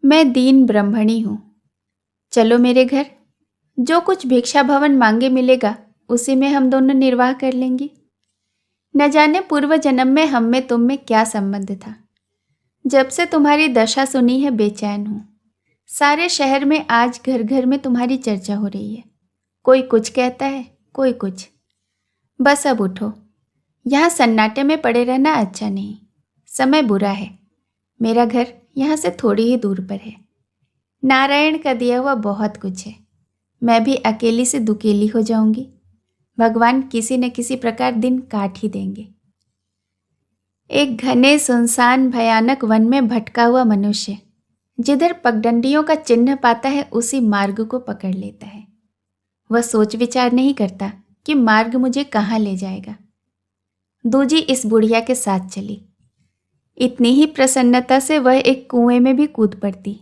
मैं दीन ब्रह्मणी हूँ। चलो मेरे घर, जो कुछ भिक्षा भवन मांगे मिलेगा उसी में हम दोनों निर्वाह कर लेंगी। न जाने पूर्व जन्म में हम में तुम में क्या संबंध था। जब से तुम्हारी दशा सुनी है बेचैन हूँ। सारे शहर में आज घर घर में तुम्हारी चर्चा हो रही है। कोई कुछ कहता है, कोई कुछ। बस अब उठो, यहाँ सन्नाटे में पड़े रहना अच्छा नहीं। समय बुरा है। मेरा घर यहाँ से थोड़ी ही दूर पर है। नारायण का दिया हुआ बहुत कुछ है। मैं भी अकेली से दुकेली हो जाऊंगी। भगवान किसी न किसी प्रकार दिन काट ही देंगे। एक घने सुनसान भयानक वन में भटका हुआ मनुष्य जिधर पगडंडियों का चिन्ह पाता है उसी मार्ग को पकड़ लेता है। वह सोच विचार नहीं करता कि मार्ग मुझे कहाँ ले जाएगा। दूजी इस बुढ़िया के साथ चली। इतनी ही प्रसन्नता से वह एक कुएं में भी कूद पड़ती।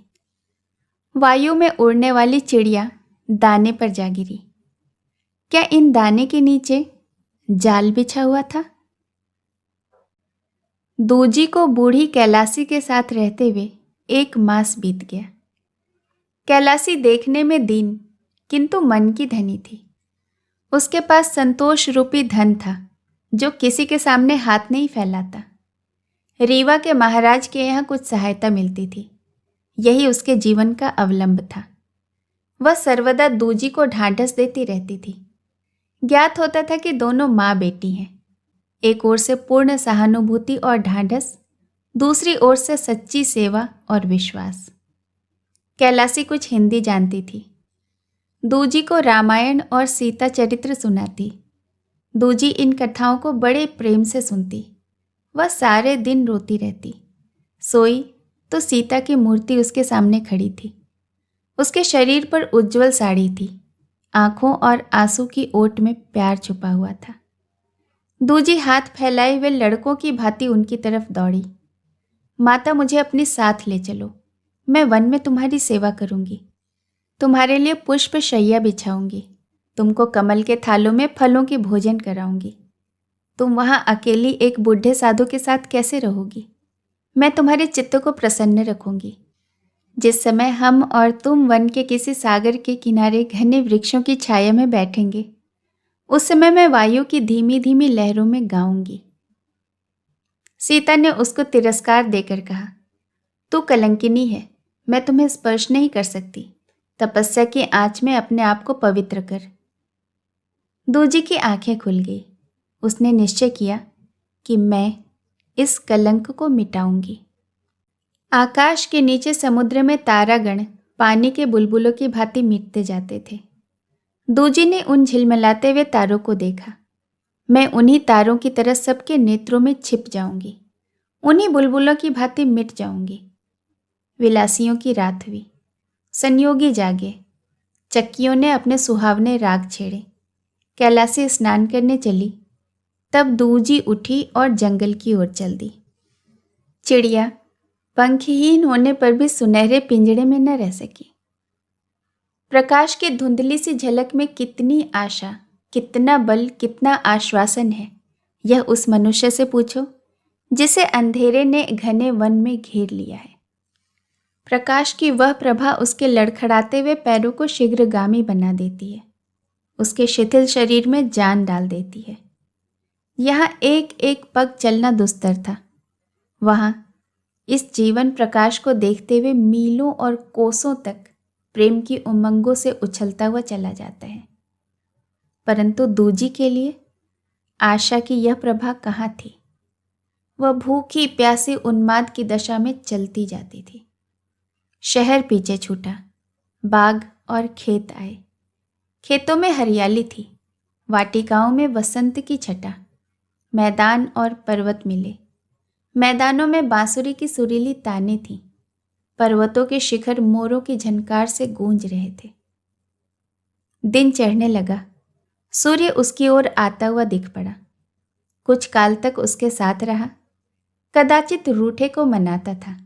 वायु में उड़ने वाली चिड़िया दाने पर जा गिरी। क्या इन दाने के नीचे जाल बिछा हुआ था? दूजी को बूढ़ी कैलासी के साथ रहते हुए 1 मास बीत गया। कैलासी देखने में दीन किंतु मन की धनी थी। उसके पास संतोष रूपी धन था जो किसी के सामने हाथ नहीं फैलाता। रीवा के महाराज के यहाँ कुछ सहायता मिलती थी। यही उसके जीवन का अवलंब था। वह सर्वदा दूजी को ढांढस देती रहती थी। ज्ञात होता था कि दोनों माँ बेटी हैं। एक ओर से पूर्ण सहानुभूति और ढांढस, दूसरी ओर से सच्ची सेवा और विश्वास। कैलासी कुछ हिंदी जानती थी। दूजी को रामायण और सीता चरित्र सुनाती। दूजी इन कथाओं को बड़े प्रेम से सुनती। वह सारे दिन रोती रहती। सोई तो सीता की मूर्ति उसके सामने खड़ी थी। उसके शरीर पर उज्जवल साड़ी थी। आंखों और आंसू की ओट में प्यार छुपा हुआ था। दूजी हाथ फैलाए हुए लड़कों की भांति उनकी तरफ दौड़ी। माता, मुझे अपने साथ ले चलो। मैं वन में तुम्हारी सेवा करूंगी। तुम्हारे लिए पुष्प शैया बिछाऊंगी। तुमको कमल के थालों में फलों की भोजन कराऊंगी। तुम वहां अकेली एक बूढ़े साधु के साथ कैसे रहोगी? मैं तुम्हारे चित्त को प्रसन्न रखूंगी। जिस समय हम और तुम वन के किसी सागर के किनारे घने वृक्षों की छाया में बैठेंगे, उस समय मैं वायु की धीमी धीमी लहरों में गाऊंगी। सीता ने उसको तिरस्कार देकर कहा, तू कलंकिनी है, मैं तुम्हें स्पर्श नहीं कर सकती। तपस्या की आंच में अपने आप को पवित्र कर। दूजी की आंखें खुल गई। उसने निश्चय किया कि मैं इस कलंक को मिटाऊंगी। आकाश के नीचे समुद्र में तारागण पानी के बुलबुलों की भांति मिटते जाते थे। दूजी ने उन झिलमिलाते हुए तारों को देखा। मैं उन्हीं तारों की तरह सबके नेत्रों में छिप जाऊंगी। उन्हीं बुलबुलों की भांति मिट जाऊंगी। विलासियों की रात हुई। संयोगी जागे। चक्कियों ने अपने सुहावने राग छेड़े। कैलासी स्नान करने चली। तब दूजी उठी और जंगल की ओर चल दी। चिड़िया पंखहीन होने पर भी सुनहरे पिंजड़े में न रह सकी। प्रकाश की धुंधली सी झलक में कितनी आशा, कितना बल, कितना आश्वासन है, यह उस मनुष्य से पूछो जिसे अंधेरे ने घने वन में घेर लिया है। प्रकाश की वह प्रभा उसके लड़खड़ाते हुए पैरों को शीघ्रगामी बना देती है। उसके शिथिल शरीर में जान डाल देती है। यहाँ एक एक पग चलना दुस्तर था। वहाँ इस जीवन प्रकाश को देखते हुए मीलों और कोसों तक प्रेम की उमंगों से उछलता हुआ चला जाता है। परंतु दूजी के लिए आशा की यह प्रभा कहाँ थी? वह भूखी प्यासी उन्माद की दशा में चलती जाती थी। शहर पीछे छूटा। बाग और खेत आए। खेतों में हरियाली थी। वाटिकाओं में वसंत की छटा। मैदान और पर्वत मिले। मैदानों में बांसुरी की सुरीली तानें थीं। पर्वतों के शिखर मोरों की झनकार से गूंज रहे थे। दिन चढ़ने लगा। सूर्य उसकी ओर आता हुआ दिख पड़ा। कुछ काल तक उसके साथ रहा। कदाचित रूठे को मनाता था,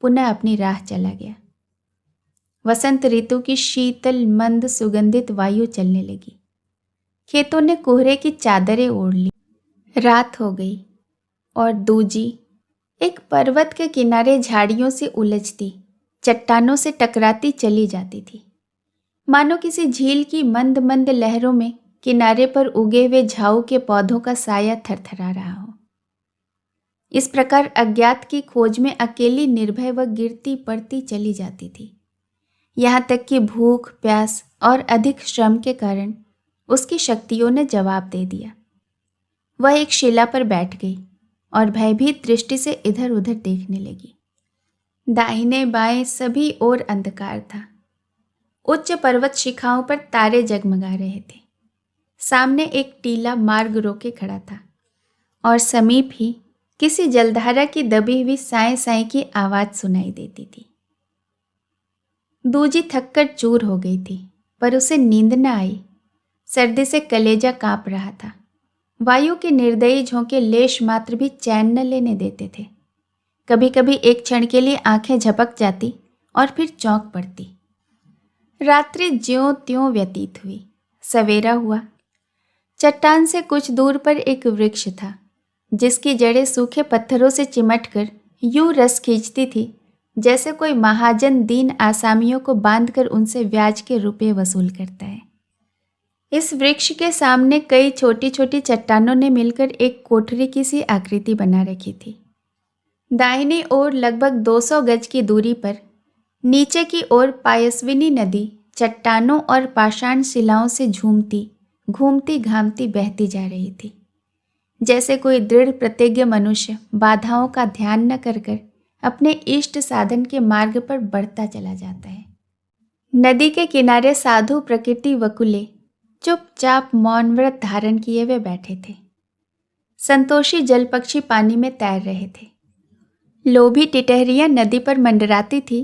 पुनः अपनी राह चला गया। वसंत ऋतु की शीतल मंद सुगंधित वायु चलने लगी। खेतों ने कोहरे की चादरें ओढ़ ली। रात हो गई और दूजी एक पर्वत के किनारे झाड़ियों से उलझती चट्टानों से टकराती चली जाती थी, मानो किसी झील की मंद मंद लहरों में किनारे पर उगे हुए झाऊ के पौधों का साया थरथरा रहा हो। इस प्रकार अज्ञात की खोज में अकेली निर्भय व गिरती पड़ती चली जाती थी, यहाँ तक कि भूख, प्यास और अधिक श्रम के कारण उसकी शक्तियों ने जवाब दे दिया। वह एक शिला पर बैठ गई और भयभीत दृष्टि से इधर उधर देखने लगी। दाहिने बाएं सभी ओर अंधकार था। उच्च पर्वत शिखाओं पर तारे जगमगा रहे थे। सामने एक टीला मार्ग रोके खड़ा था और समीप ही किसी जलधारा की दबी हुई साएं साएं की आवाज सुनाई देती थी। दूजी थककर चूर हो गई थी, पर उसे नींद न आई। सर्दी से कलेजा कांप रहा था। वायु के निर्दयी झोंके लेश मात्र भी चैन न लेने देते थे। कभी कभी एक क्षण के लिए आंखें झपक जाती और फिर चौंक पड़ती। रात्रि ज्यों त्यों व्यतीत हुई। सवेरा हुआ। चट्टान से कुछ दूर पर एक वृक्ष था, जिसकी जड़ें सूखे पत्थरों से चिमटकर यूं रस खींचती थी जैसे कोई महाजन दीन आसामियों को बांधकर उनसे ब्याज के रुपए वसूल करता है। इस वृक्ष के सामने कई छोटी छोटी चट्टानों ने मिलकर एक कोठरी की सी आकृति बना रखी थी। दाहिनी ओर लगभग 200 गज की दूरी पर नीचे की ओर पायस्विनी नदी चट्टानों और पाषाण शिलाओं से झूमती घूमती घामती बहती जा रही थी, जैसे कोई दृढ़ प्रतिज्ञ मनुष्य बाधाओं का ध्यान न कर कर अपने इष्ट साधन के मार्ग पर बढ़ता चला जाता है। नदी के किनारे साधु प्रकृति वकुले चुपचाप मौन व्रत धारण किए हुए बैठे थे। संतोषी जल पक्षी पानी में तैर रहे थे। लोभी टिटहरियां नदी पर मंडराती थी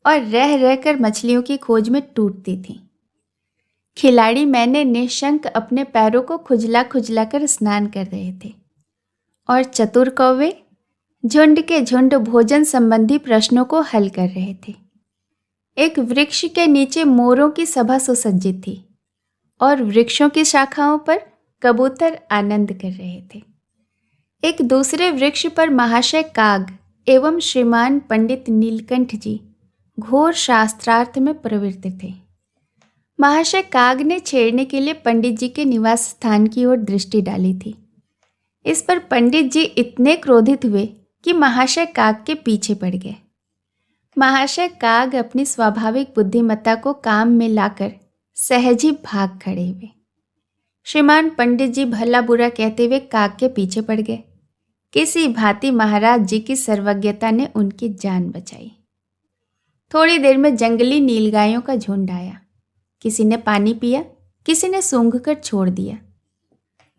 और रह रहकर मछलियों की खोज में टूटती थीं। खिलाड़ी मैंने निशंक अपने पैरों को खुजला खुजला कर स्नान कर रहे थे और चतुर कौवे झुंड के झुंड भोजन संबंधी प्रश्नों को हल कर रहे थे। एक वृक्ष के नीचे मोरों की सभा सुसज्जित थी और वृक्षों की शाखाओं पर कबूतर आनंद कर रहे थे। एक दूसरे वृक्ष पर महाशय काग एवं श्रीमान पंडित नीलकंठ जी घोर शास्त्रार्थ में प्रवृत्त थे। महाशय काग ने छेड़ने के लिए पंडित जी के निवास स्थान की ओर दृष्टि डाली थी। इस पर पंडित जी इतने क्रोधित हुए कि महाशय काग के पीछे पड़ गए। महाशय काग अपनी स्वाभाविक बुद्धिमत्ता को काम में लाकर सहज ही भाग खड़े हुए। श्रीमान पंडित जी भला बुरा कहते हुए काग के पीछे पड़ गए। किसी भांति महाराज जी की सर्वज्ञता ने उनकी जान बचाई। थोड़ी देर में जंगली नीलगायों का झुंड आया। किसी ने पानी पिया, किसी ने सूंघकर छोड़ दिया।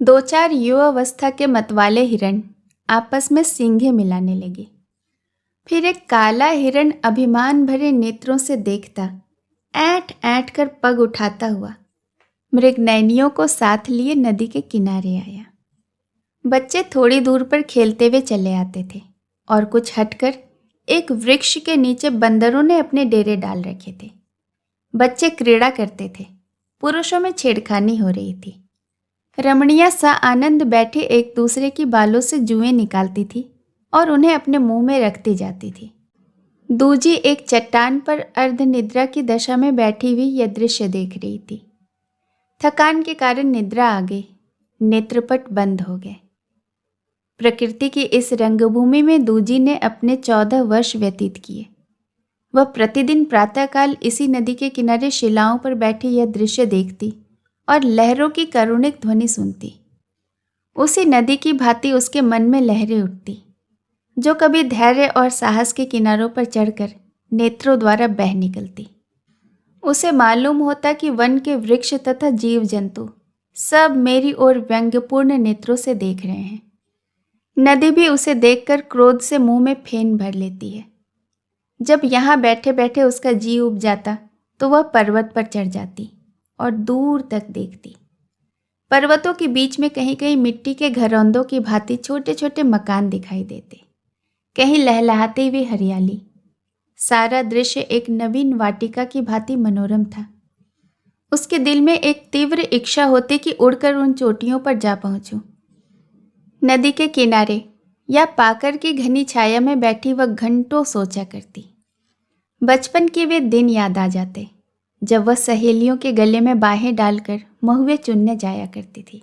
2-4 युवावस्था के मतवाले हिरण आपस में सींगें मिलाने लगे। फिर एक काला हिरण अभिमान भरे नेत्रों से देखता, ऐंठ ऐंठ कर पग उठाता हुआ मृगनयनियों को साथ लिए नदी के किनारे आया। बच्चे थोड़ी दूर पर खेलते हुए चले आते थे और कुछ हटकर एक वृक्ष के नीचे बंदरों ने अपने डेरे डाल रखे थे। बच्चे क्रीड़ा करते थे। पुरुषों में छेड़खानी हो रही थी। रमणियां सा आनंद बैठे एक दूसरे की बालों से जुएं निकालती थी और उन्हें अपने मुंह में रखती जाती थी। दूजी एक चट्टान पर अर्धनिद्रा की दशा में बैठी हुई यह दृश्य देख रही थी। थकान के कारण निद्रा आ गई। नेत्रपट बंद हो गए। प्रकृति की इस रंगभूमि में दूजी ने अपने 14 वर्ष व्यतीत किए। वह प्रतिदिन प्रातःकाल इसी नदी के किनारे शिलाओं पर बैठी यह दृश्य देखती और लहरों की करुणिक ध्वनि सुनती। उसी नदी की भांति उसके मन में लहरें उठती, जो कभी धैर्य और साहस के किनारों पर चढ़कर नेत्रों द्वारा बह निकलती। उसे मालूम होता कि वन के वृक्ष तथा जीव जंतु सब मेरी ओर व्यंग्यपूर्ण नेत्रों से देख रहे हैं। नदी भी उसे देखकर क्रोध से मुंह में फेन भर लेती है। जब यहाँ बैठे बैठे उसका जी उब जाता तो वह पर्वत पर चढ़ जाती और दूर तक देखती। पर्वतों के बीच में कहीं कहीं मिट्टी के घरौंदों की भांति छोटे छोटे मकान दिखाई देते, कहीं लहलहाती हुई हरियाली। सारा दृश्य एक नवीन वाटिका की भांति मनोरम था। उसके दिल में एक तीव्र इच्छा होती कि उड़कर उन चोटियों पर जा पहुंचूं। नदी के किनारे या पाकर की घनी छाया में बैठी वह घंटों सोचा करती। बचपन के वे दिन याद आ जाते जब वह सहेलियों के गले में बाहें डालकर महुए चुनने जाया करती थी।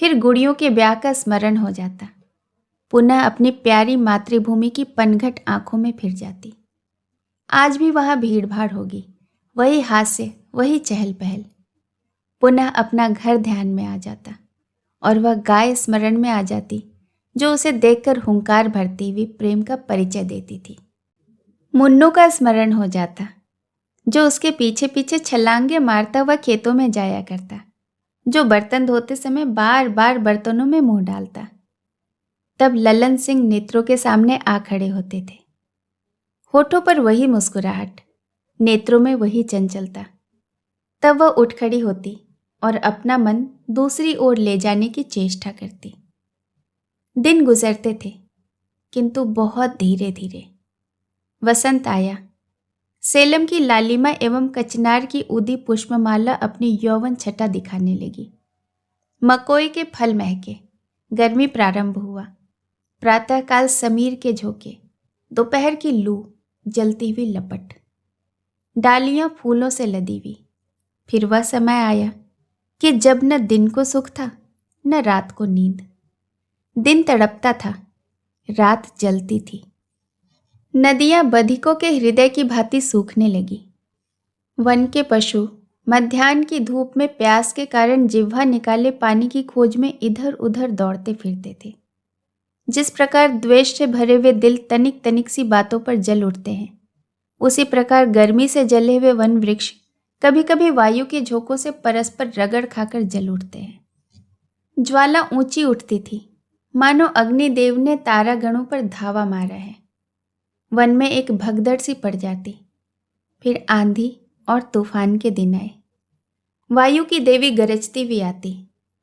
फिर गुड़ियों के ब्याह का स्मरण हो जाता। पुनः अपनी प्यारी मातृभूमि की पनघट आंखों में फिर जाती। आज भी वहां भीड़ भाड़ होगी, वही हास्य, वही चहल पहल। पुनः अपना घर ध्यान में आ जाता और वह गाय स्मरण में आ जाती जो उसे देखकर हुंकार भरती हुई प्रेम का परिचय देती थी। मुन्नू का स्मरण हो जाता जो उसके पीछे पीछे छलांगे मारता हुआ खेतों में जाया करता, जो बर्तन धोते समय बार बार बर्तनों में मुंह डालता। तब ललन सिंह नेत्रों के सामने आ खड़े होते थे। होठों पर वही मुस्कुराहट, नेत्रों में वही चंचलता। तब वह उठ खड़ी होती और अपना मन दूसरी ओर ले जाने की चेष्टा करती। दिन गुजरते थे किंतु बहुत धीरे धीरे। वसंत आया। सेलम की लालिमा एवं कचनार की उदी पुष्पमाला अपनी यौवन छटा दिखाने लगी। मकोई के फल महके। गर्मी प्रारंभ हुआ। प्रातःकाल समीर के झोंके, दोपहर की लू, जलती हुई लपट, डालियां फूलों से लदी हुई। फिर वह समय आया कि जब न दिन को सुख था न रात को नींद। दिन तड़पता था, रात जलती थी। नदियां बधिकों के हृदय की भांति सूखने लगी। वन के पशु मध्याह्न की धूप में प्यास के कारण जिह्वा निकाले पानी की खोज में इधर उधर दौड़ते फिरते थे। जिस प्रकार द्वेष से भरे हुए दिल तनिक तनिक सी बातों पर जल उठते हैं, उसी प्रकार गर्मी से जले हुए वन वृक्ष कभी कभी वायु के झोंकों से परस्पर रगड़ खाकर जल उठते हैं। ज्वाला ऊंची उठती थी, मानो अग्निदेव ने तारागणों पर धावा मारा है। वन में एक भगदड़ सी पड़ जाती। फिर आंधी और तूफान के दिन आए। वायु की देवी गरजती हुई आती।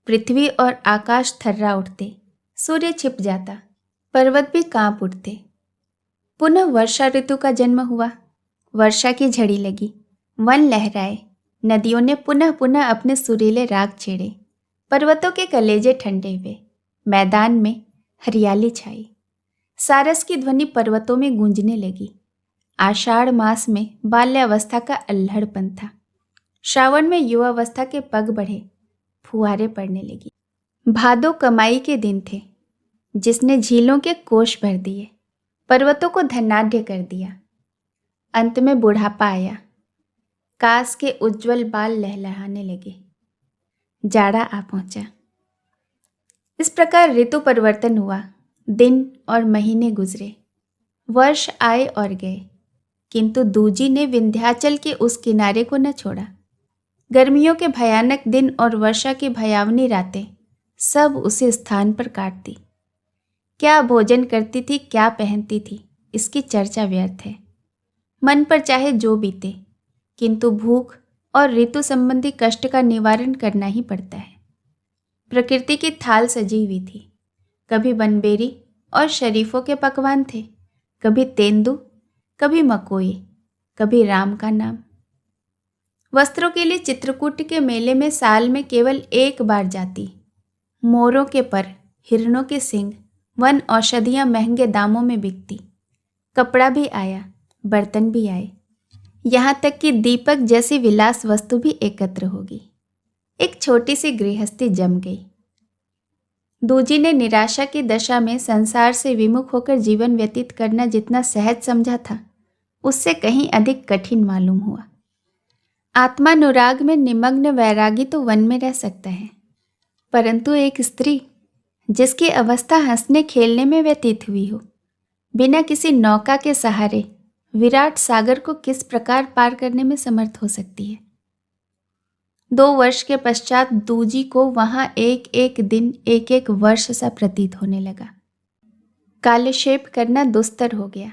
पृथ्वी और आकाश थर्रा उठते। सूर्य छिप जाता, पर्वत भी कांप उठते। पुनः वर्षा ऋतु का जन्म हुआ। वर्षा की झड़ी लगी, वन लहराए, नदियों ने पुनः पुनः अपने सुरीले राग छेड़े। पर्वतों के कलेजे ठंडे हुए, मैदान में हरियाली छाई। सारस की ध्वनि पर्वतों में गूंजने लगी। आषाढ़ मास में बाल्यावस्था का अल्हड़पन था। श्रावण में युवावस्था के पग बढ़े, फुहारे पड़ने लगी। भादो कमाई के दिन थे, जिसने झीलों के कोष भर दिए, पर्वतों को धनाढ्य कर दिया। अंत में बुढ़ापा आया। कास के उज्जवल बाल लहलहाने लगे। जाड़ा आ पहुंचा। इस प्रकार ऋतु परिवर्तन हुआ। दिन और महीने गुजरे, वर्ष आए और गए, किंतु दूजी ने विंध्याचल के उस किनारे को न छोड़ा। गर्मियों के भयानक दिन और वर्षा की भयावनी रातें सब उसी स्थान पर काटती। क्या भोजन करती थी, क्या पहनती थी, इसकी चर्चा व्यर्थ है। मन पर चाहे जो बीते, किंतु भूख और ऋतु संबंधी कष्ट का निवारण करना ही पड़ता है। प्रकृति की थाल सजी हुई थी। कभी बनबेरी और शरीफों के पकवान थे, कभी तेंदू, कभी मकोई, कभी राम का नाम। वस्त्रों के लिए चित्रकूट के मेले में साल में केवल एक बार जाती। मोरों के पर, हिरणों के सींग, वन औषधियां महंगे दामों में बिकती। कपड़ा भी आया, बर्तन भी आए, यहाँ तक कि दीपक जैसी विलास वस्तु भी एकत्र होगी। एक छोटी सी गृहस्थी जम गई। दूजी ने निराशा की दशा में संसार से विमुख होकर जीवन व्यतीत करना जितना सहज समझा था, उससे कहीं अधिक कठिन मालूम हुआ। आत्मानुराग में निमग्न वैरागी तो वन में रह सकता है, परंतु एक स्त्री जिसकी अवस्था हंसने खेलने में व्यतीत हुई हो, बिना किसी नौका के सहारे विराट सागर को किस प्रकार पार करने में समर्थ हो सकती है। 2 वर्ष के पश्चात दूजी को वहां एक एक दिन एक एक वर्ष सा प्रतीत होने लगा। कालक्षेप करना दुस्तर हो गया।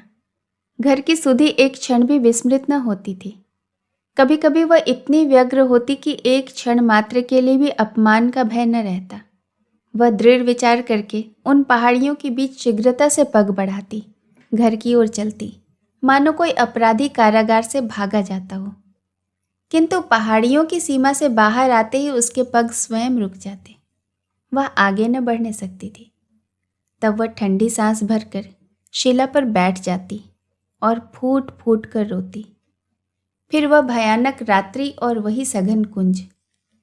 घर की सुधि एक क्षण भी विस्मृत न होती थी। कभी कभी वह इतनी व्यग्र होती कि एक क्षण मात्र के लिए भी अपमान का भय न रहता। वह दृढ़ विचार करके उन पहाड़ियों के बीच शीघ्रता से पग बढ़ाती, घर की ओर चलती, मानो कोई अपराधी कारागार से भागा जाता हो। किंतु पहाड़ियों की सीमा से बाहर आते ही उसके पग स्वयं रुक जाते। वह आगे न बढ़ने सकती थी। तब वह ठंडी सांस भरकर शिला पर बैठ जाती, और फूट फूट कर रोती। फिर वह भयानक रात्रि और वही सघन कुंज,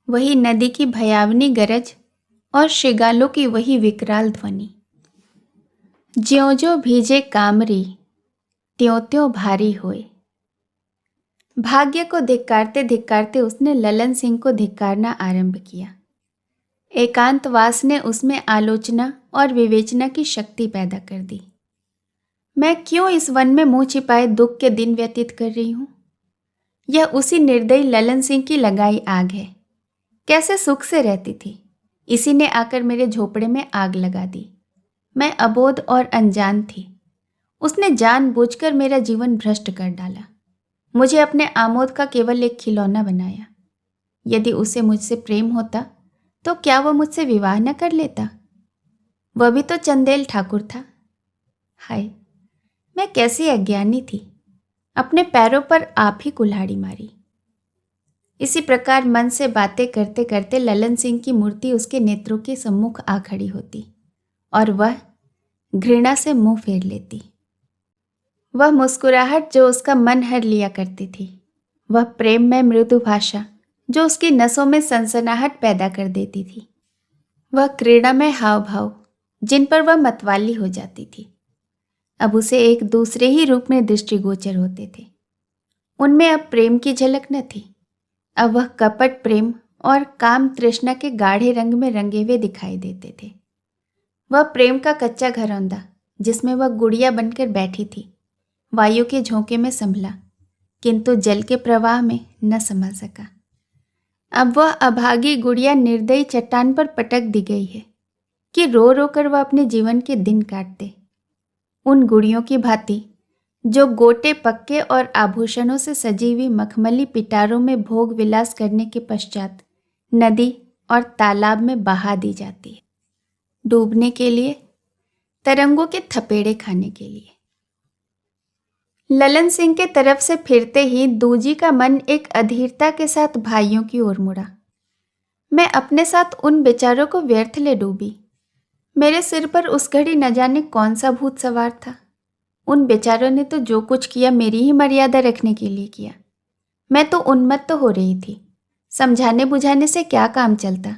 वही नदी की भयावनी गरज और शिगालों की वही विकराल ध्वनि। ज्यों ज्यों भीजे कामरी, त्यों त्यों भारी होए। भाग्य को धिक्कारते धिक्कारते उसने ललन सिंह को धिक्कारना आरंभ किया। एकांतवास ने उसमें आलोचना और विवेचना की शक्ति पैदा कर दी। मैं क्यों इस वन में मुंह छिपाए दुख के दिन व्यतीत कर रही हूं? यह उसी निर्दयी ललन सिंह की लगाई आग है। कैसे सुख से रहती थी, इसी ने आकर मेरे झोपड़े में आग लगा दी। मैं अबोध और अनजान थी। उसने जानबूझकर मेरा जीवन भ्रष्ट कर डाला, मुझे अपने आमोद का केवल एक खिलौना बनाया। यदि उसे मुझसे प्रेम होता तो क्या वह मुझसे विवाह न कर लेता? वह भी तो चंदेल ठाकुर था। हाय, मैं कैसी अज्ञानी थी, अपने पैरों पर आप ही कुल्हाड़ी मारी। इसी प्रकार मन से बातें करते करते ललन सिंह की मूर्ति उसके नेत्रों के सम्मुख आ खड़ी होती और वह घृणा से मुंह फेर लेती। वह मुस्कुराहट जो उसका मन हर लिया करती थी, वह प्रेम में मृदु भाषा जो उसकी नसों में सनसनाहट पैदा कर देती थी, वह क्रीड़ा में हाव भाव जिन पर वह मतवाली हो जाती थी, अब उसे एक दूसरे ही रूप में दृष्टिगोचर होते थे। उनमें अब प्रेम की झलक न थी। अब वह कपट प्रेम और काम तृष्णा के गाढ़े रंग में रंगे हुए दिखाई देते थे। वह प्रेम का कच्चा घरौंदा जिसमें वह गुड़िया बनकर बैठी थी, वायु के झोंके में संभला, किंतु जल के प्रवाह में न संभल सका। अब वह अभागी गुड़िया निर्दयी चट्टान पर पटक दी गई है कि रो रो कर वह अपने जीवन के दिन काटते। उन गुड़ियों की भांति जो गोटे पक्के और आभूषणों से सजी हुई मखमली पिटारों में भोग विलास करने के पश्चात नदी और तालाब में बहा दी जाती है, डूबने के लिए, तरंगों के थपेड़े खाने के लिए। ललन सिंह के तरफ से फिरते ही दूजी का मन एक अधीरता के साथ भाइयों की ओर मुड़ा। मैं अपने साथ उन बेचारों को व्यर्थ ले डूबी। मेरे सिर पर उस घड़ी न जाने कौन सा भूत सवार था। उन बेचारों ने तो जो कुछ किया मेरी ही मर्यादा रखने के लिए किया। मैं तो उन्मत्त हो रही थी। समझाने बुझाने से क्या काम चलता?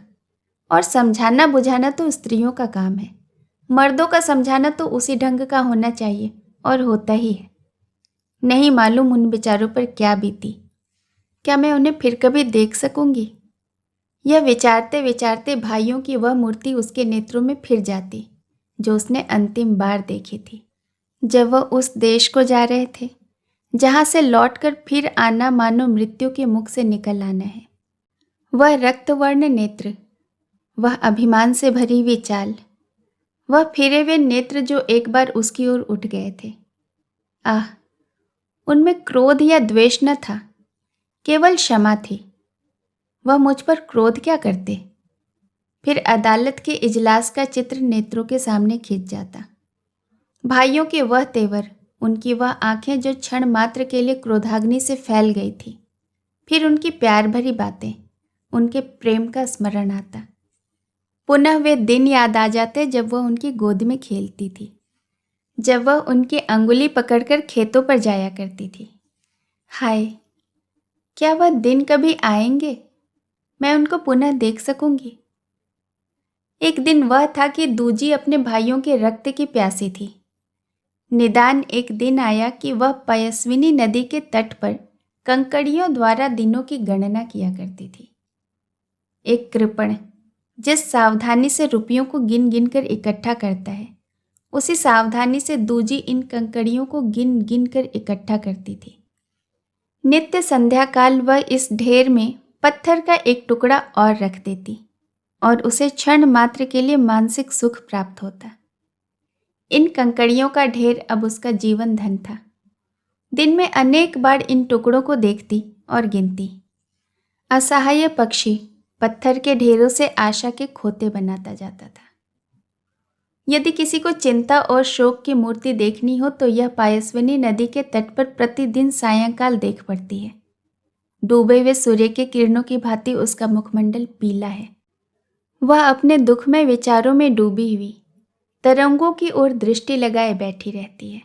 और समझाना बुझाना तो स्त्रियों का काम है। मर्दों का समझाना तो उसी ढंग का होना चाहिए और होता ही है। नहीं मालूम उन बेचारों पर क्या बीती। क्या मैं उन्हें फिर कभी देख सकूंगी? यह विचारते विचारते भाइयों की वह मूर्ति उसके नेत्रों में फिर जाती जो उसने अंतिम बार देखी थी, जब वह उस देश को जा रहे थे जहां से लौटकर फिर आना मानो मृत्यु के मुख से निकल आना है। वह रक्तवर्ण नेत्र, वह अभिमान से भरी हुई चाल, वह फिरे हुए नेत्र जो एक बार उसकी ओर उठ गए थे। आह, उनमें क्रोध या द्वेष न था, केवल क्षमा थी। वह मुझ पर क्रोध क्या करते? फिर अदालत के इजलास का चित्र नेत्रों के सामने खिंच जाता। भाइयों के वह तेवर, उनकी वह आंखें जो क्षण मात्र के लिए क्रोधाग्नि से फैल गई थी, फिर उनकी प्यार भरी बातें, उनके प्रेम का स्मरण आता। पुनः वे दिन याद आ जाते जब वह उनकी गोद में खेलती थी, जब वह उनकी अंगुली पकड़कर खेतों पर जाया करती थी। हाय, क्या वह दिन कभी आएंगे? मैं उनको पुनः देख सकूंगी। एक दिन वह था कि दूजी अपने भाइयों के रक्त की प्यासी थी। निदान एक दिन आया कि वह पयस्विनी नदी के तट पर कंकड़ियों द्वारा दिनों की गणना किया करती थी। एक कृपण जिस सावधानी से रुपयों को गिन गिन कर इकट्ठा करता है, उसी सावधानी से दूजी इन कंकड़ियों को गिन गिन कर इकट्ठा करती थी। नित्य संध्या काल वह इस ढेर में पत्थर का एक टुकड़ा और रख देती और उसे क्षण मात्र के लिए मानसिक सुख प्राप्त होता। इन कंकड़ियों का ढेर अब उसका जीवन धन था। दिन में अनेक बार इन टुकड़ों को देखती और गिनती। असहाय पक्षी पत्थर के ढेरों से आशा के खोते बनाता जाता था। यदि किसी को चिंता और शोक की मूर्ति देखनी हो तो यह पायस्विनी नदी के तट पर प्रतिदिन सायंकाल देख पड़ती है। डूबे हुए सूर्य के किरणों की भांति उसका मुखमंडल पीला है। वह अपने दुख में विचारों में डूबी हुई तरंगों की ओर दृष्टि लगाए बैठी रहती है।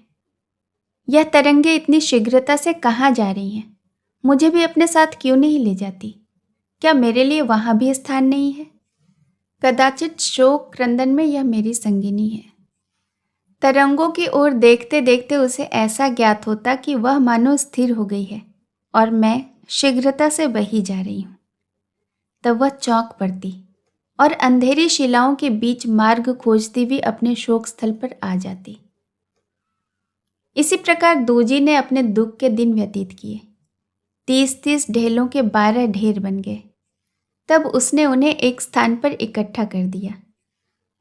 यह तरंगे इतनी शीघ्रता से कहाँ जा रही हैं? मुझे भी अपने साथ क्यों नहीं ले जाती? क्या मेरे लिए वहाँ भी स्थान नहीं है? कदाचित शोक क्रंदन में यह मेरी संगिनी है। तरंगों की ओर देखते देखते उसे ऐसा ज्ञात होता कि वह मानो स्थिर हो गई है और मैं शीघ्रता से बही जा रही हूँ। तब वह चौंक पड़ती और अंधेरी शिलाओं के बीच मार्ग खोजती हुई अपने शोक स्थल पर आ जाती। इसी प्रकार दूजी ने अपने दुख के दिन व्यतीत किए। 30-30 ढेलों के 12 ढेर बन गए। तब उसने उन्हें एक स्थान पर इकट्ठा कर दिया।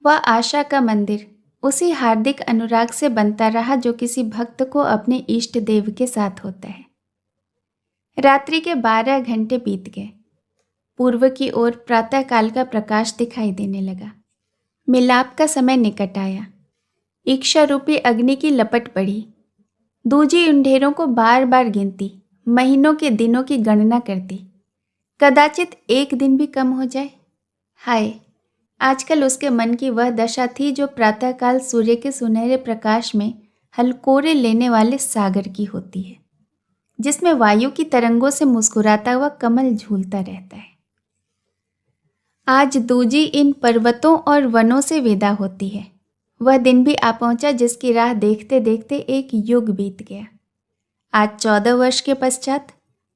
वह आशा का मंदिर उसी हार्दिक अनुराग से बनता रहा जो किसी भक्त को अपने इष्ट देव के साथ होता है। रात्रि के 12 घंटे बीत गए। पूर्व की ओर प्रातःकाल का प्रकाश दिखाई देने लगा। मिलाप का समय निकट आया। इच्छा रूपी अग्नि की लपट बढ़ी। दूजी उन ढेरों को बार बार गिनती, महीनों के दिनों की गणना करती। कदाचित एक दिन भी कम हो जाए। हाय, आजकल उसके मन की वह दशा थी जो प्रातःकाल सूर्य के सुनहरे प्रकाश में हलकोरे लेने वाले सागर की होती है, जिसमें वायु की तरंगों से मुस्कुराता हुआ कमल झूलता रहता है। आज दूजी इन पर्वतों और वनों से विदा होती है। वह दिन भी आ पहुंचा जिसकी राह देखते देखते एक युग बीत गया। आज 14 वर्ष के पश्चात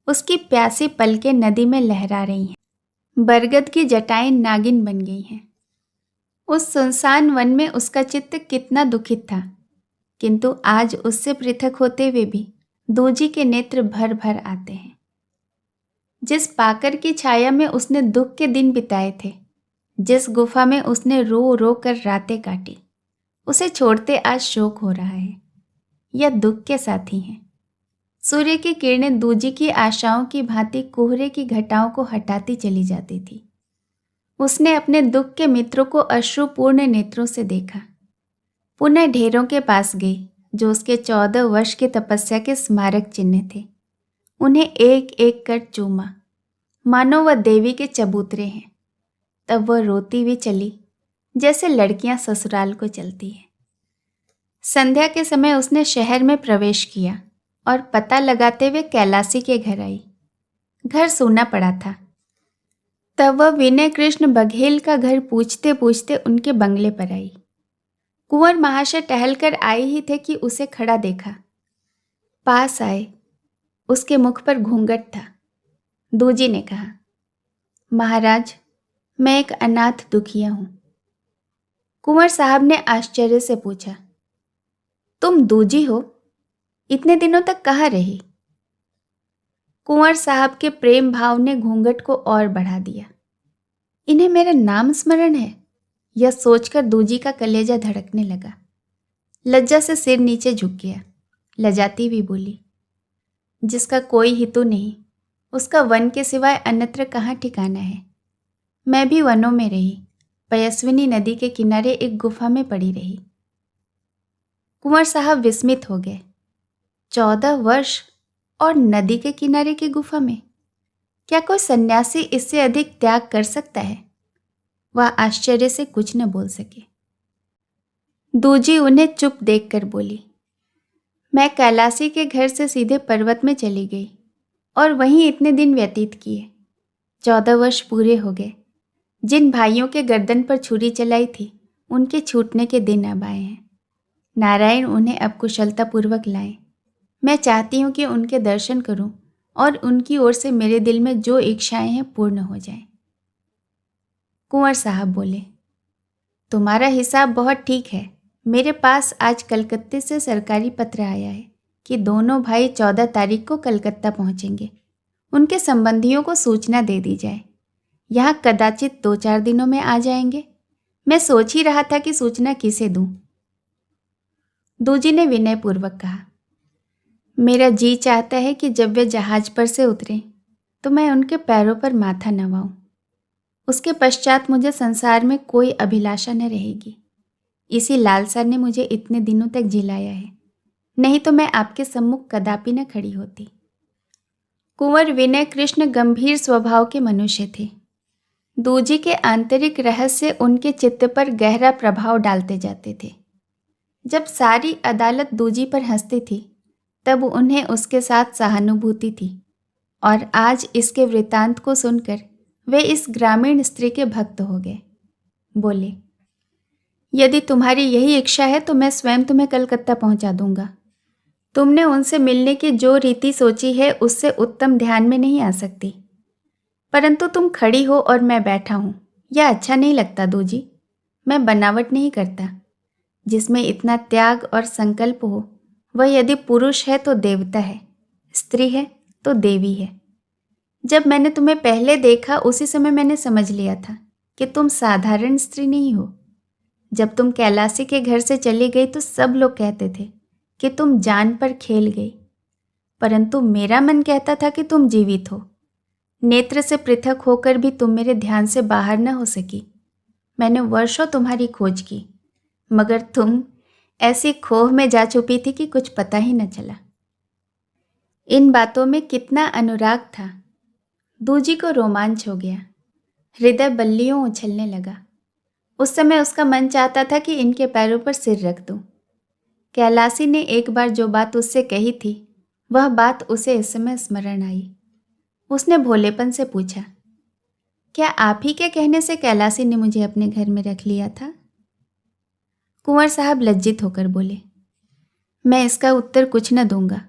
उसकी प्यासी पलकें नदी में लहरा रही हैं। बरगद की जटाएं नागिन बन गई हैं। उस सुनसान वन में उसका चित्त कितना दुखित था, किंतु आज उससे पृथक होते हुए भी दूजी के नेत्र भर भर आते हैं। जिस पाकर की छाया में उसने दुख के दिन बिताए थे, जिस गुफा में उसने रो रो कर रातें काटी, उसे छोड़ते आज शोक हो रहा है। यह दुख के साथी हैं। सूर्य की किरणें दूजी की आशाओं की भांति कोहरे की घटाओं को हटाती चली जाती थी। उसने अपने दुख के मित्रों को अश्रुपूर्ण नेत्रों से देखा। पुनः ढेरों के पास गई जो उसके 14 वर्ष की तपस्या के स्मारक चिन्ह थे। उन्हें एक एक कर चूमा, मानो वह देवी के चबूतरे हैं। तब वह रोती हुई चली जैसे लड़कियां ससुराल को चलती हैं। संध्या के समय उसने शहर में प्रवेश किया और पता लगाते हुए कैलासी के घर आई। घर सूना पड़ा था। तब वह विनय कृष्ण बघेल का घर पूछते पूछते उनके बंगले पर आई। कुंवर महाशय टहलकर आए ही थे कि उसे खड़ा देखा। पास आए। उसके मुख पर घूंघट था। दूजी ने कहा, महाराज, मैं एक अनाथ दुखिया हूं। कुंवर साहब ने आश्चर्य से पूछा, तुम दूजी हो? इतने दिनों तक कहाँ रही? कुंवर साहब के प्रेम भाव ने घूंघट को और बढ़ा दिया। इन्हें मेरा नाम स्मरण है? यह सोचकर दूजी का कलेजा धड़कने लगा। लज्जा से सिर नीचे झुक गया। लजाती भी बोली, जिसका कोई हितु नहीं, उसका वन के सिवाय अन्यत्र कहाँ ठिकाना है। मैं भी वनों में रही, पयस्विनी नदी के किनारे एक गुफा में पड़ी रही। कुंवर साहब विस्मित हो गए। 14 वर्ष और नदी के किनारे की गुफा में? क्या कोई सन्यासी इससे अधिक त्याग कर सकता है? वह आश्चर्य से कुछ न बोल सके। दूजी उन्हें चुप देखकर बोली, मैं कैलासी के घर से सीधे पर्वत में चली गई और वहीं इतने दिन व्यतीत किए। 14 वर्ष पूरे हो गए। जिन भाइयों के गर्दन पर छुरी चलाई थी, उनके छूटने के दिन अब आए हैं। नारायण उन्हें अब कुशलतापूर्वक लाएं। मैं चाहती हूँ कि उनके दर्शन करूं और उनकी ओर से मेरे दिल में जो इच्छाएं हैं पूर्ण हो जाएं। कुंवर साहब बोले, तुम्हारा हिसाब बहुत ठीक है। मेरे पास आज कलकत्ते से सरकारी पत्र आया है कि दोनों भाई 14 तारीख को कलकत्ता पहुंचेंगे। उनके संबंधियों को सूचना दे दी जाए। यहाँ कदाचित 2-4 दिनों में आ जाएंगे। मैं सोच ही रहा था कि सूचना किसे दूं। दूजी ने विनयपूर्वक कहा, मेरा जी चाहता है कि जब वे जहाज पर से उतरें तो मैं उनके पैरों पर माथा नवाऊं। उसके पश्चात मुझे संसार में कोई अभिलाषा न रहेगी। इसी लालसा ने मुझे इतने दिनों तक जिलाया है, नहीं तो मैं आपके सम्मुख कदापि न खड़ी होती। कुंवर विनय कृष्ण गंभीर स्वभाव के मनुष्य थे। दूजी के आंतरिक रहस्य उनके चित्त पर गहरा प्रभाव डालते जाते थे। जब सारी अदालत दूजी पर हंसती थी, तब उन्हें उसके साथ सहानुभूति थी और आज इसके वृतांत को सुनकर वे इस ग्रामीण स्त्री के भक्त हो गए। बोले, यदि तुम्हारी यही इच्छा है तो मैं स्वयं तुम्हें कलकत्ता पहुंचा दूंगा। तुमने उनसे मिलने की जो रीति सोची है उससे उत्तम ध्यान में नहीं आ सकती, परंतु तुम खड़ी हो और मैं बैठा हूं, यह अच्छा नहीं लगता दूजी। मैं बनावट नहीं करता। जिसमें इतना त्याग और संकल्प हो वह यदि पुरुष है तो देवता है, स्त्री है तो देवी है। जब मैंने तुम्हें पहले देखा उसी समय मैंने समझ लिया था कि तुम साधारण स्त्री नहीं हो। जब तुम कैलासी के घर से चली गई तो सब लोग कहते थे कि तुम जान पर खेल गई, परंतु मेरा मन कहता था कि तुम जीवित हो। नेत्र से पृथक होकर भी तुम मेरे ध्यान से बाहर न हो सकी। मैंने वर्षों तुम्हारी खोज की, मगर तुम ऐसी खोह में जा छुपी थी कि कुछ पता ही न चला। इन बातों में कितना अनुराग था। दूजी को रोमांच हो गया, हृदय बल्लियों उछलने लगा। उस समय उसका मन चाहता था कि इनके पैरों पर सिर रख दूं। कैलासी ने एक बार जो बात उससे कही थी वह बात उसे इस समय स्मरण आई। उसने भोलेपन से पूछा, क्या आप ही के कहने से कैलासी ने मुझे अपने घर में रख लिया था? कुंवर साहब लज्जित होकर बोले, मैं इसका उत्तर कुछ न दूंगा।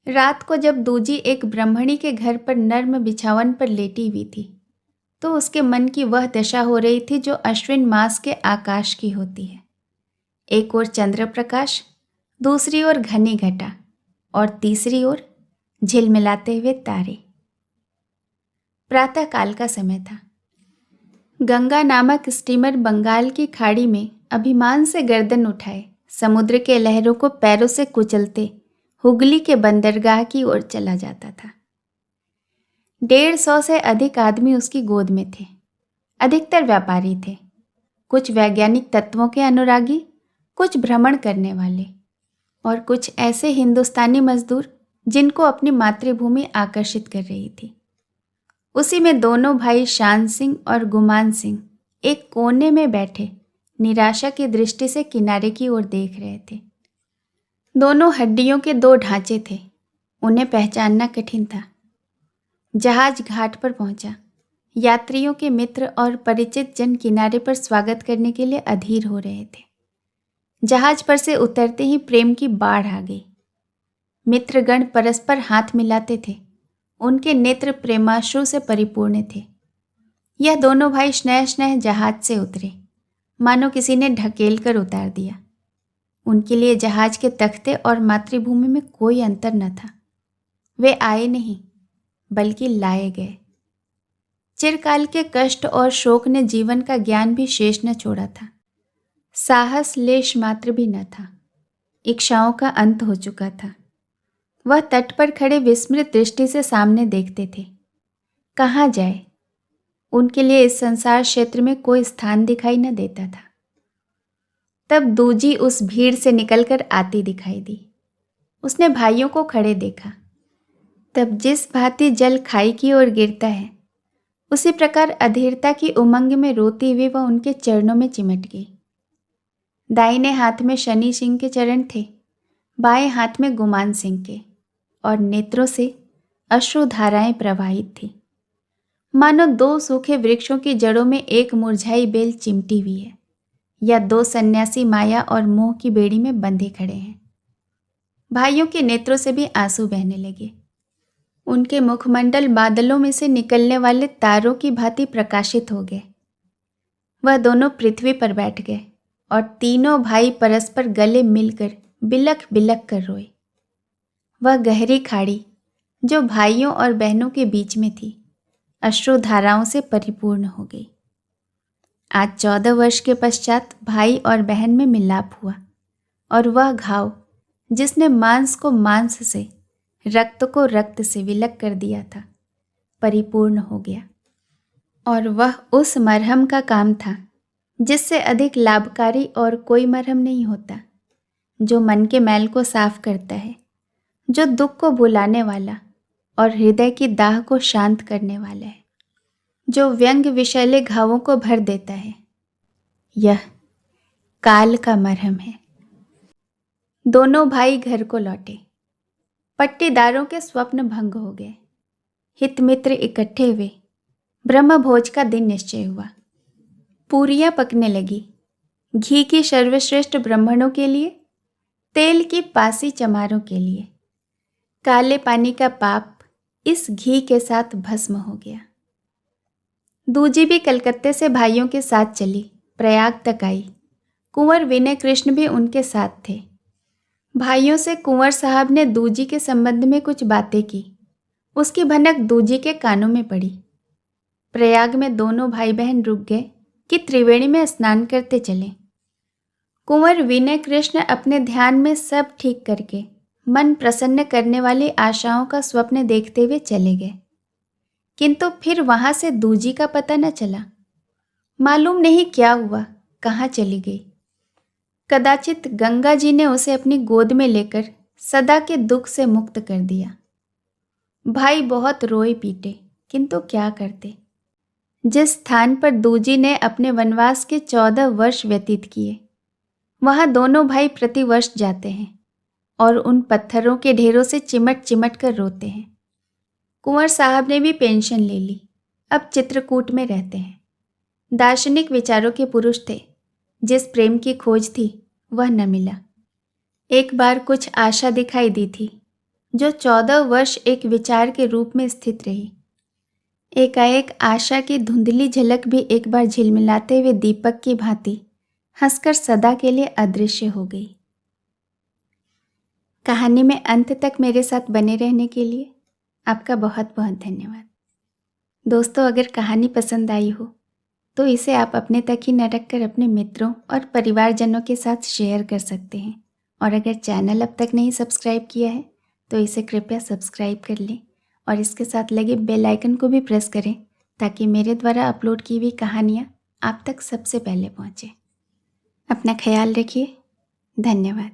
रात को जब दूजी एक ब्राह्मणी के घर पर नर्म बिछावन पर लेटी हुई थी तो उसके मन की वह दशा हो रही थी जो अश्विन मास के आकाश की होती है। एक ओर चंद्र प्रकाश, दूसरी ओर घनी घटा और तीसरी ओर झिलमिलाते हुए तारे। प्रातः काल का समय था। गंगा नामक स्टीमर बंगाल की खाड़ी में अभिमान से गर्दन उठाए समुद्र के लहरों को पैरों से कुचलते हुगली के बंदरगाह की ओर चला जाता था। 150 से अधिक आदमी उसकी गोद में थे। अधिकतर व्यापारी थे, कुछ वैज्ञानिक तत्वों के अनुरागी, कुछ भ्रमण करने वाले और कुछ ऐसे हिंदुस्तानी मजदूर जिनको अपनी मातृभूमि आकर्षित कर रही थी। उसी में दोनों भाई शान सिंह और गुमान सिंह एक कोने में बैठे निराशा की दृष्टि से किनारे की ओर देख रहे थे। दोनों हड्डियों के दो ढांचे थे, उन्हें पहचानना कठिन था। जहाज घाट पर पहुंचा। यात्रियों के मित्र और परिचित जन किनारे पर स्वागत करने के लिए अधीर हो रहे थे। जहाज पर से उतरते ही प्रेम की बाढ़ आ गई। मित्रगण परस्पर हाथ मिलाते थे, उनके नेत्र प्रेमाश्रु से परिपूर्ण थे। यह दोनों भाई स्नेह स्नेह जहाज से उतरे, मानो किसी ने ढकेल कर उतार दिया। उनके लिए जहाज के तख्ते और मातृभूमि में कोई अंतर न था। वे आए नहीं बल्कि लाए गए। चिरकाल के कष्ट और शोक ने जीवन का ज्ञान भी शेष न छोड़ा था। साहस लेश मात्र भी न था। इच्छाओं का अंत हो चुका था। वह तट पर खड़े विस्मृत दृष्टि से सामने देखते थे। कहाँ जाए? उनके लिए इस संसार क्षेत्र में कोई स्थान दिखाई न देता था। तब दूजी उस भीड़ से निकलकर आती दिखाई दी। उसने भाइयों को खड़े देखा। तब जिस भांति जल खाई की ओर गिरता है, उसी प्रकार अधीरता की उमंग में रोती हुई वह उनके चरणों में चिमट गई। दाहिने हाथ में शनि सिंह के चरण थे, बाएं हाथ में गुमान सिंह के, और नेत्रों से अश्रुधाराएं प्रवाहित थी, मानो दो सूखे वृक्षों की जड़ों में एक मुरझाई बेल चिमटी हुई है, या दो सन्यासी माया और मोह की बेड़ी में बंधे खड़े हैं। भाइयों के नेत्रों से भी आंसू बहने लगे। उनके मुखमंडल बादलों में से निकलने वाले तारों की भांति प्रकाशित हो गए। वह दोनों पृथ्वी पर बैठ गए और तीनों भाई परस्पर गले मिलकर बिलख बिलख कर रोए। वह गहरी खाड़ी जो भाइयों और बहनों के बीच में थी, अश्रुधाराओं से परिपूर्ण हो गई। आज 14 वर्ष के पश्चात भाई और बहन में मिलाप हुआ और वह घाव जिसने मांस को मांस से, रक्त को रक्त से विलग कर दिया था, परिपूर्ण हो गया। और वह उस मरहम का काम था जिससे अधिक लाभकारी और कोई मरहम नहीं होता, जो मन के मैल को साफ करता है, जो दुख को भुलाने वाला और हृदय की दाह को शांत करने वाला है, जो व्यंग विषैले घावों को भर देता है। यह काल का मरहम है। दोनों भाई घर को लौटे। पट्टीदारों के स्वप्न भंग हो गए। हित मित्र इकट्ठे हुए। ब्रह्मभोज का दिन निश्चय हुआ। पूरियां पकने लगी। घी की सर्वश्रेष्ठ ब्राह्मणों के लिए, तेल की पासी चमारों के लिए। काले पानी का पाप इस घी के साथ भस्म हो गया। दूजी भी कलकत्ते से भाइयों के साथ चली, प्रयाग तक आई। कुंवर विनय कृष्ण भी उनके साथ थे। भाइयों से कुंवर साहब ने दूजी के संबंध में कुछ बातें की। उसकी भनक दूजी के कानों में पड़ी। प्रयाग में दोनों भाई बहन रुक गए कि त्रिवेणी में स्नान करते चले। कुंवर विनय कृष्ण अपने ध्यान में सब ठीक करके मन प्रसन्न करने वाली आशाओं का स्वप्न देखते हुए चले गए, किंतु फिर वहां से दूजी का पता न चला। मालूम नहीं क्या हुआ, कहाँ चली गई। कदाचित गंगा जी ने उसे अपनी गोद में लेकर सदा के दुख से मुक्त कर दिया। भाई बहुत रोए पीटे, किंतु क्या करते। जिस स्थान पर दूजी ने अपने वनवास के 14 वर्ष व्यतीत किए, वहां दोनों भाई प्रतिवर्ष जाते हैं और उन पत्थरों के ढेरों से चिमट चिमट कर रोते हैं। कुंवर साहब ने भी पेंशन ले ली, अब चित्रकूट में रहते हैं। दार्शनिक विचारों के पुरुष थे। जिस प्रेम की खोज थी वह न मिला। एक बार कुछ आशा दिखाई दी थी, जो 14 वर्ष एक विचार के रूप में स्थित रही। एकाएक आशा की धुंधली झलक भी एक बार झिलमिलाते हुए दीपक की भांति हंसकर सदा के लिए अदृश्य हो गई। कहानी में अंत तक मेरे साथ बने रहने के लिए आपका बहुत बहुत धन्यवाद। दोस्तों, अगर कहानी पसंद आई हो तो इसे आप अपने तक ही न रखकर अपने मित्रों और परिवारजनों के साथ शेयर कर सकते हैं। और अगर चैनल अब तक नहीं सब्सक्राइब किया है तो इसे कृपया सब्सक्राइब कर लें और इसके साथ लगे बेल आइकन को भी प्रेस करें, ताकि मेरे द्वारा अपलोड की हुई कहानियाँ आप तक सबसे पहले पहुँचें। अपना ख्याल रखिए। धन्यवाद।